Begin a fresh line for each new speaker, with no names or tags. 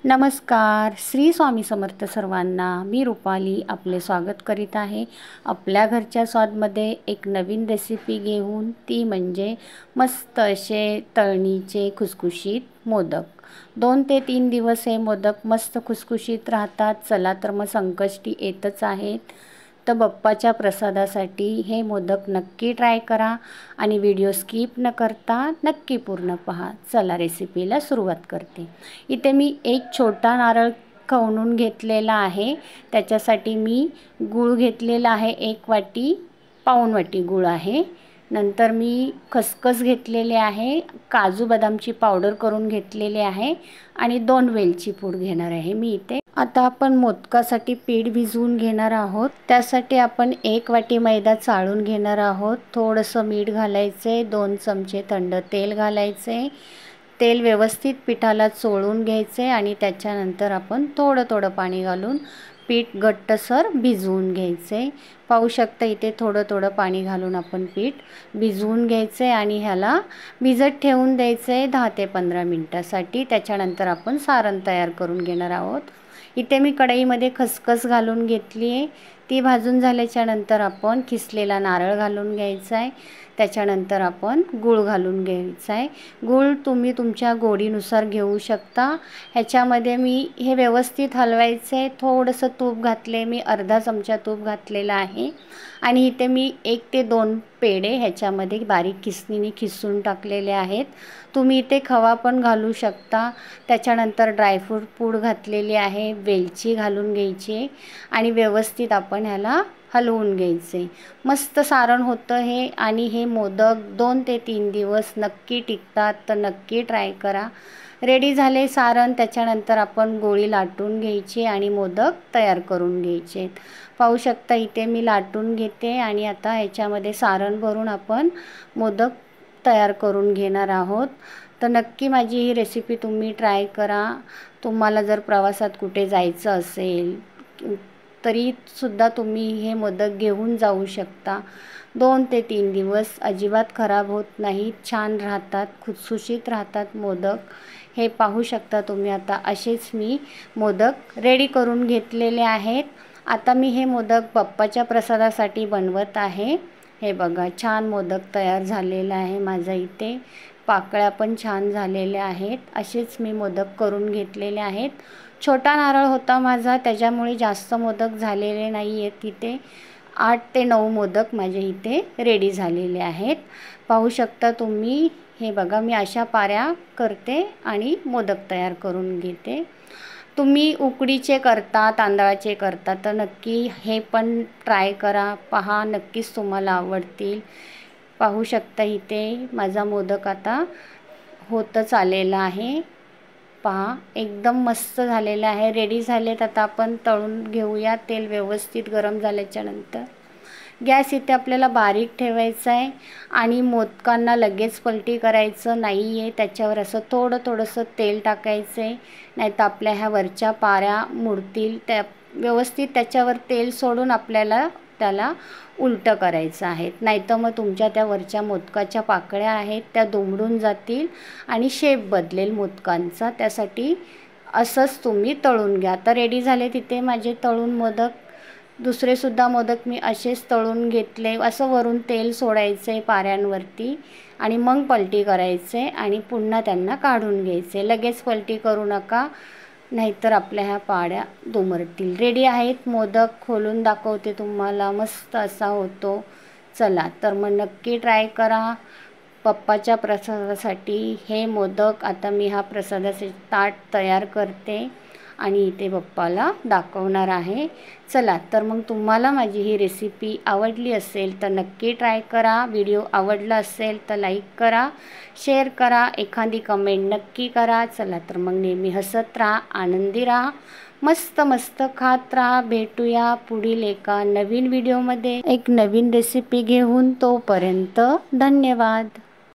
नमस्कार, श्री स्वामी समर्थ सर्वांना। मी रुपाली आपले स्वागत करीत आहे आपल्या घरच्या स्वादमध्ये एक नवीन रेसिपी घेऊन, ती म्हणजे मस्त असे तळणीचे खुसखुशीत मोदक। 2 ते 3 दिवस हे मोदक मस्त खुसखुशीत राहतात। चला तर मग संकष्टी येतच आहेत, तर बाप्पाच्या प्रसादासाठी हे मोदक नक्की ट्राय करा आणि व्हिडिओ स्किप न करता नक्की पूर्ण पहा। चला रेसिपीला सुरुवात करते। इथे मी एक छोटा नारळ खवणून घेतलेला आहे। त्याच्यासाठी मी गूळ घेतलेला आहे, 1 वाटी, पाऊण वाटी गूळ आहे। नंतर मी खसखस घेतलेले आहे, काजू बदामची पावडर करून घेतलेली आहे आणि 2 वेलची पूड घेणार आहे मी इथे। आता आपण मोदकासाठी पीठ भिजवून घेणार आहोत। त्यासाठी आपण 1 वाटी मैदा चाळून घेणार आहोत। थोडंसं मीठ घालायचे, 2 चमचे थंड तेल घालायचे। तेल व्यवस्थित पिठाला चोळून घ्यायचे आणि त्याच्यानंतर आपण थोडं थोडं पाणी घालून पीठ घट्टसर भिजवून घ्यायचे। पाहू शकता इथे थोडं थोडं पाणी घालून आपण पीठ भिजवून घ्यायचे आणि ह्याला भिजत ठेवून द्यायचे 10 ते 15 मिनिटासाठी। त्याच्यानंतर आपण सारण तयार करून घेणार आहोत। इथे मी कढईमध्ये खसखस घालून घेतली आहे, ती भाजून झाल्याच्या नंतर आपण किसलेला नारळ घालून घ्यायचा आहे। त्याच्यानंतर आपण गूळ घालून घ्यायचा आहे। गूळ तुम्ही तुमच्या गोडीनुसार घेऊ शकता। ह्याच्यामध्ये मी हे व्यवस्थित हलवायचे। थोडंसं तूप घातले, मी अर्धा चमचा तूप घातलेला आहे आणि इथे मी 1 ते 2 पेढे ह्याच्यामध्ये बारीक किसणीने खिसून टाकलेले आहेत। तुम्ही इथे खवा पण घालू शकता। त्याच्यानंतर ड्रायफ्रूट पूड घातलेली आहे, वेलची घालून घ्यायची आणि व्यवस्थित आपण ह्याला हलवून घ्यायचे। मस्त सारण होतं हे आणि हे मोदक 2 ते 3 दिवस नक्की टिकतात, तर नक्की ट्राय करा। रेडी झाले सारण, त्याच्यानंतर आपण गोळी लाटून घ्यायची आणि मोदक तयार करून घ्यायचे। पाहू शकता इथे मी लाटून घेते आणि आता ह्याच्यामध्ये सारण भरून आपण मोदक तयार करून घेणार आहोत। तर नक्की माझी ही रेसिपी तुम्ही ट्राय करा। तुम्हाला जर प्रवासात कुठे जायचं असेल तरीसुद्धा तुम्ही हे मोदक घेऊन जाऊ शकता। 2 ते 3 दिवस अजिबात खराब होत नाहीत, छान राहतात, खुसखुशीत राहतात मोदक। हे पाहू शकता तुम्ही। आता असेच मी मोदक रेडी करून घेतलेले आहेत। आता मी हे मोदक बाप्पाच्या प्रसादासाठी बनवत आहे। हे बघा, छान मोदक तयार झालेला आहे माझा इथे। पाकळ्या पण छान झालेल्या आहेत। असेच मी मोदक करून घेतलेले आहेत। छोटा नारळ होता माझा, त्याच्यामुळे जास्त मोदक झालेले नाही आहेत। इथे 8 ते 9 मोदक माझे इथे रेडी झालेले आहेत। पाहू शकता तुम्ही। हे बघा, मी अशा पाऱ्या करते आणि मोदक तयार करून घेते। तुम्ही उकडीचे करता, तांदळाचे करता, तर नक्की हे पण ट्राय करा, पहा, नक्कीच तुम्हाला आवडतील। पाहू शकता इथे माझा मोदक आता होतच आलेला आहे। पहा, एकदम मस्त झालेला आहे, रेडी झालेत। आता आपण तळून घेऊया। तेल व्यवस्थित गरम झाल्याच्या नंतर गॅस इथे आपल्याला बारीक ठेवायचा आहे आणि मोदकांना लगेच पलटी करायचं नाही आहे। त्याच्यावर असं थोडंसं तेल टाकायचं आहे, नाहीतर आपल्या ह्या वरच्या पाऱ्या मुडतील। त्या व्यवस्थित त्याच्यावर तेल सोडून आपल्याला त्याला उलटं करायचं आहे, नाहीतर मग तुमच्या त्या वरच्या मोदकाच्या पाकळ्या आहेत त्या दुमडून जातील आणि शेप बदलेल मोदकांचा। त्यासाठी असंच तुम्ही तळून घ्या। आता रेडी झाले तिथे माझे तळून मोदक। दुसरेसुद्धा मोदक मी असेच तळून घेतले। असं वरून तेल सोडायचे पाऱ्यांवरती आणि मग पलटी करायचे आणि पुन्हा त्यांना काढून घ्यायचे। लगेच पलटी करू नका, नाहीतर आपल्या ह्या पाड्या दुमडतील। रेडी आहेत मोदक, खोलून दाखवते तुम्हाला, मस्त असा होतो। चला तर मग नक्की ट्राय करा बाप्पाच्या प्रसादासाठी हे मोदक। आता मी हा प्रसादाचे ताट तयार करते आणि इथे बाप्पाला दाखवणार आहे। चला तर मग तुम्हाला माझी ही रेसिपी आवडली असेल तर नक्की ट्राय करा। व्हिडिओ आवडला असेल तर लाईक करा, शेअर करा, एखादी कमेंट नक्की करा। चला तर मग नेहमी हसत राहा, आनंदी राहा, मस्त मस्त खात राहा। भेटूया पुढील एका नवीन व्हिडिओमध्ये एक नवीन रेसिपी घेऊन। तोपर्यंत धन्यवाद।